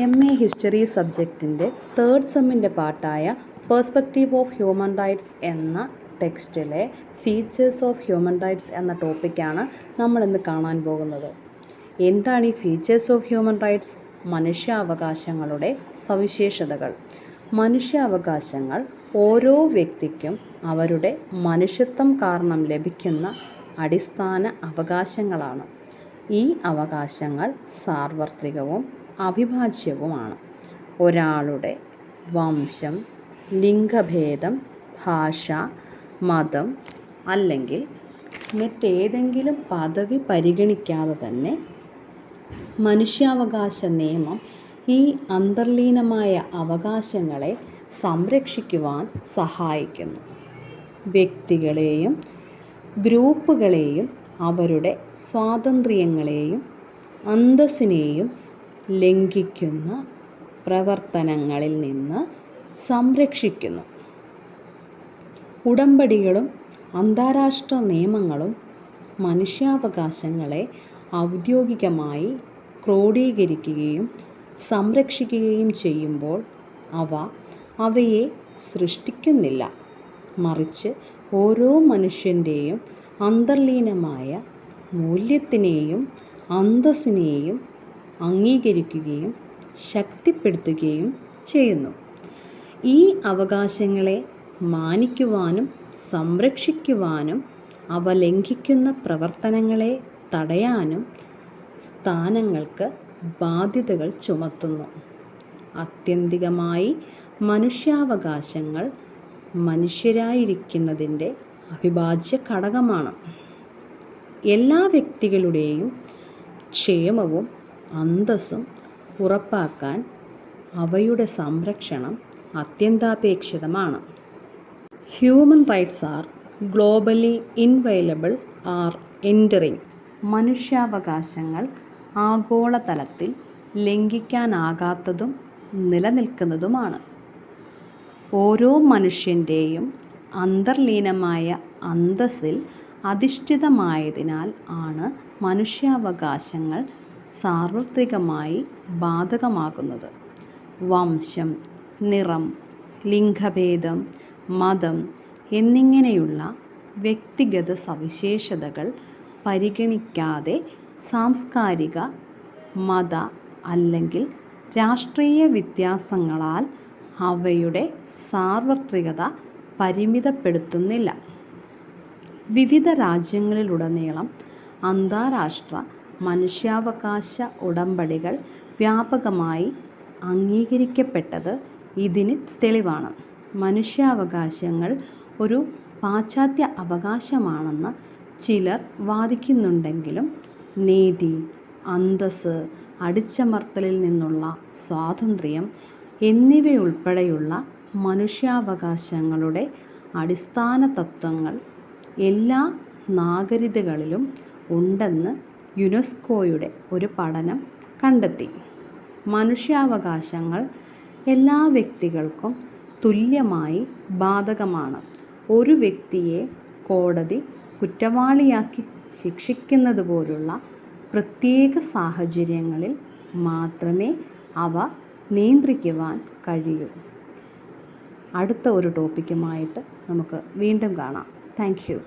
MA history സബ്ജക്റ്റിൻ്റെ third സെമ്മിൻ്റെ പാർട്ടായ പെർസ്പെക്റ്റീവ് ഓഫ് ഹ്യൂമൻ റൈറ്റ്സ് എന്ന ടെക്സ്റ്റിലെ ഫീച്ചേഴ്സ് ഓഫ് ഹ്യൂമൻ റൈറ്റ്സ് എന്ന ടോപ്പിക്കാണ് നമ്മളിന്ന് കാണാൻ പോകുന്നത്. എന്താണ് ഈ ഫീച്ചേഴ്സ് ഓഫ് ഹ്യൂമൻ റൈറ്റ്സ്? മനുഷ്യാവകാശങ്ങളുടെ സവിശേഷതകൾ. മനുഷ്യാവകാശങ്ങൾ ഓരോ വ്യക്തിക്കും അവരുടെ മനുഷ്യത്വം കാരണം ലഭിക്കുന്ന അടിസ്ഥാന അവകാശങ്ങളാണ്. ഈ അവകാശങ്ങൾ സാർവത്രികവും അവിഭാജ്യവുമാണ്. ഒരാളുടെ വംശം, ലിംഗഭേദം, ഭാഷ, മതം അല്ലെങ്കിൽ മറ്റേതെങ്കിലും പദവി പരിഗണിക്കാതെ തന്നെ മനുഷ്യാവകാശ നിയമം ഈ അന്തർലീനമായ അവകാശങ്ങളെ സംരക്ഷിക്കുവാൻ സഹായിക്കുന്നു. വ്യക്തികളെയും ഗ്രൂപ്പുകളെയും അവരുടെ സ്വാതന്ത്ര്യങ്ങളെയും അന്തസ്സിനെയും ലംഘിക്കുന്ന പ്രവർത്തനങ്ങളിൽ നിന്ന് സംരക്ഷിക്കുന്നു. ഉടമ്പടികളും അന്താരാഷ്ട്ര നിയമങ്ങളും മനുഷ്യാവകാശങ്ങളെ ഔദ്യോഗികമായി ക്രോഡീകരിക്കുകയും സംരക്ഷിക്കുകയും ചെയ്യുമ്പോൾ അവയെ സൃഷ്ടിക്കുന്നില്ല, മറിച്ച് ഓരോ മനുഷ്യൻ്റെയും അന്തർലീനമായ മൂല്യത്തിനെയും അന്തസ്സിനെയും അംഗീകരിക്കുകയും ശക്തിപ്പെടുത്തുകയും ചെയ്യുന്നു. ഈ അവകാശങ്ങളെ മാനിക്കുവാനും സംരക്ഷിക്കുവാനും അവ ലംഘിക്കുന്ന പ്രവർത്തനങ്ങളെ തടയാനും സ്ഥാനങ്ങൾക്ക് ബാധ്യതകൾ ചുമത്തുന്നു. ആത്യന്തികമായി മനുഷ്യാവകാശങ്ങൾ മനുഷ്യരായിരിക്കുന്നതിൻ്റെ അവിഭാജ്യ ഘടകമാണ്. എല്ലാ വ്യക്തികളുടെയും ക്ഷേമവും അന്തസ്സും ഉറപ്പാക്കാൻ അവയുടെ സംരക്ഷണം അത്യന്താപേക്ഷിതമാണ്. Human rights are globally inviolable are enduring. മനുഷ്യാവകാശങ്ങൾ ആഗോളതലത്തിൽ ലംഘിക്കാനാകാത്തതും നിലനിൽക്കുന്നതുമാണ്. ഓരോ മനുഷ്യൻ്റെയും അന്തർലീനമായ അന്തസ്സിൽ അധിഷ്ഠിതമായതിനാൽ ആണ് മനുഷ്യാവകാശങ്ങൾ സാർവത്രികമായി ബാധകമാകുന്നത്. വംശം, നിറം, ലിംഗഭേദം, മതം എന്നിങ്ങനെയുള്ള വ്യക്തിഗത സവിശേഷതകൾ പരിഗണിക്കാതെ സാംസ്കാരിക, മത അല്ലെങ്കിൽ രാഷ്ട്രീയ വ്യത്യാസങ്ങളാൽ അവയുടെ സാർവത്രികത പരിമിതപ്പെടുത്തുന്നില്ല. വിവിധ രാജ്യങ്ങളിലുടനീളം അന്താരാഷ്ട്ര മനുഷ്യാവകാശ ഉടമ്പടികൾ വ്യാപകമായി അംഗീകരിക്കപ്പെട്ടത് ഇതിന് തെളിവാണ്. മനുഷ്യാവകാശങ്ങൾ ഒരു പാശ്ചാത്യ അവകാശമാണെന്ന് ചിലർ വാദിക്കുന്നുണ്ടെങ്കിലും നീതി, അന്തസ്സ്, അടിച്ചമർത്തലിൽ നിന്നുള്ള സ്വാതന്ത്ര്യം എന്നിവയുൾപ്പെടെയുള്ള മനുഷ്യാവകാശങ്ങളുടെ അടിസ്ഥാന തത്വങ്ങൾ എല്ലാ നാഗരികതകളിലും ഉണ്ടെന്ന് യുനെസ്കോയുടെ ഒരു പഠനം കണ്ടെത്തി. മനുഷ്യാവകാശങ്ങൾ എല്ലാ വ്യക്തികൾക്കും തുല്യമായി ബാധകമാണ്. ഒരു വ്യക്തിയെ കോടതി കുറ്റവാളിയാക്കി ശിക്ഷിക്കുന്നത് പോലുള്ള പ്രത്യേക സാഹചര്യങ്ങളിൽ മാത്രമേ അവ നിയന്ത്രിക്കുവാൻ കഴിയൂ. അടുത്ത ഒരു ടോപ്പിക്കുമായിട്ട് നമുക്ക് വീണ്ടും കാണാം. Thank you.